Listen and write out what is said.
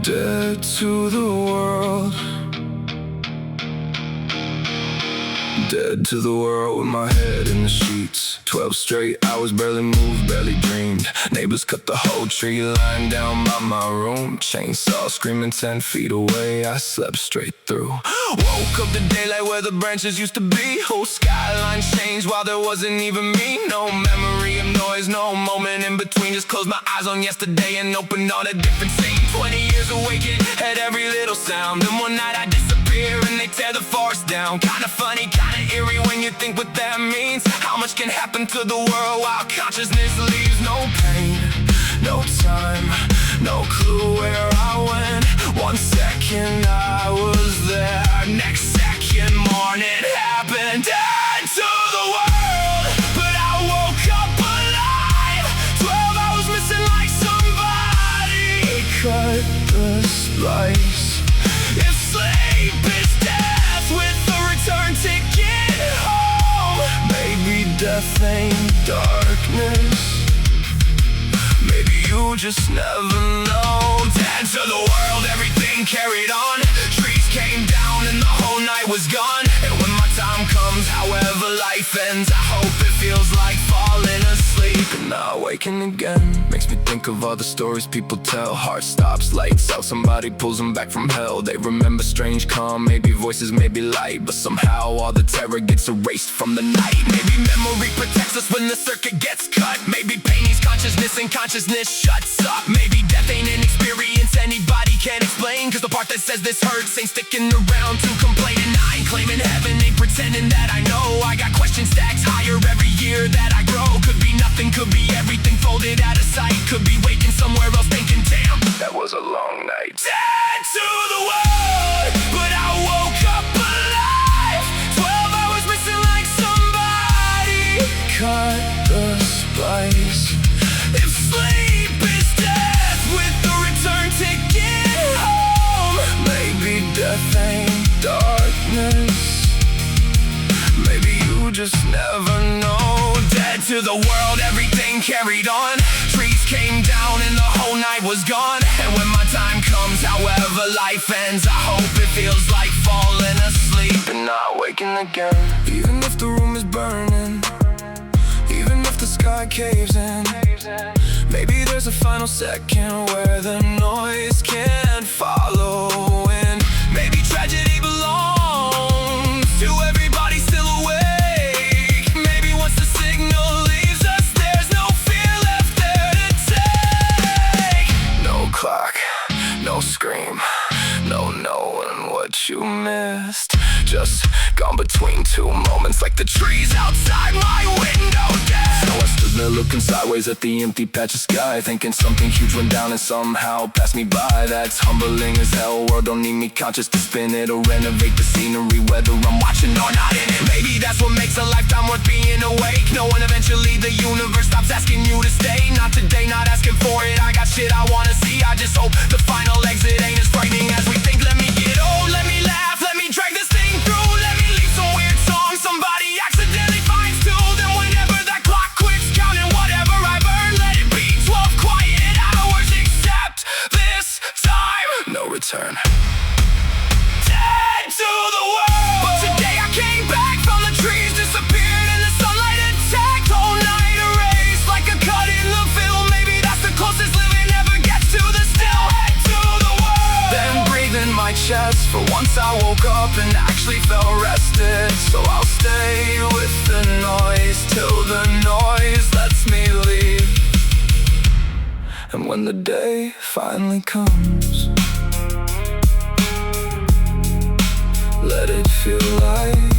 Dead to the world. Dead to the world with my head in the sheets. 12 straight hours, barely moved, barely dreamed. Neighbors cut the whole tree line down by my room. Chainsaw screaming 10 feet away, I slept straight through. Woke up to daylight where the branches used to be. Whole skyline changed while there wasn't even me. No memory of noise, no moment in between. Just closed my eyes on yesterday and opened on a different scene. 20 years awakened at every little sound. Then one night I disappear and they tear the forest down. Kinda funny, kinda eerie when you think what that means. How much can happen to the world while consciousness leaves? No pain, no time, no clue where I went. 1 second I was there, next second morning happened. Dead to the world, but I woke up alive. 12 hours missing like somebody cut the splice. If sleep is death with a return ticket home, maybe death ain't darkness. Maybe you just never know. Dead to the world, everything carried on. Trees came down and the whole night was gone. And when my time comes, however life ends, I hope it feels like falling asleep and not waking again. Makes me think of all the stories people tell. Heart stops, lights out, somebody pulls them back from hell. They remember strange calm, maybe voices, maybe light, but somehow all the terror gets erased from the night. Maybe memory protects us when the circuit gets cut. Maybe pain is consciousness and consciousness shuts up. Maybe death ain't an experience anybody can explain, cause the part that says this hurts ain't sticking around to complain. And I ain't claiming heaven, ain't pretending that I know. I got question stacks higher every year that I grow. Could be nothing, could be everything folded out of sight. Could be waking somewhere else thinking, damn, that was a long night. Dead to the world, but I woke up alive. 12 hours missing like somebody cut the splice. If sleep is death with the return ticket home, maybe death ain't darkness. Maybe you just never know. Dead to the world, everything carried on. Trees came down and the whole night was gone. And when my time comes, however life ends, I hope it feels like falling asleep and not waking again. Even if the room is burning, even if the sky caves in, maybe there's a final second where the noise can't follow. And maybe tragedy belongs to everybody still awake. Maybe once the signal leaves us, there's no fear left there to take. No clock, no scream, no knowing what you missed. Just gone between two moments like the trees outside my window. Dead. So I stood there looking sideways at the empty patch of sky, thinking something huge went down and somehow passed me by. That's humbling as hell. World don't need me conscious to spin it or renovate the scenery, whether I'm watching or not in it. Maybe that's what makes a lifetime worth being awake, knowing eventually the universe stops asking you to stay. Not today, not asking for it. I got shit I wanna see. I just hope the final exit ain't as frightening as we think. Let me get old, let me laugh, let me drag this thing through. Let me leave some weird song somebody accidentally finds too. Then whenever that clock quits counting, whatever I've earned, let it be 12 quiet hours, except this time no return. Dead to the world, but today I came back from the trees, disappeared in the sunlight, attacked, whole night erased like a cut in the film. Maybe that's the closest living ever gets to the still. Head to the world, then breathe in my chest. For once I woke up and actually felt rested. So I'll stay with the noise till the noise lets me leave. And when the day finally comes, let it feel like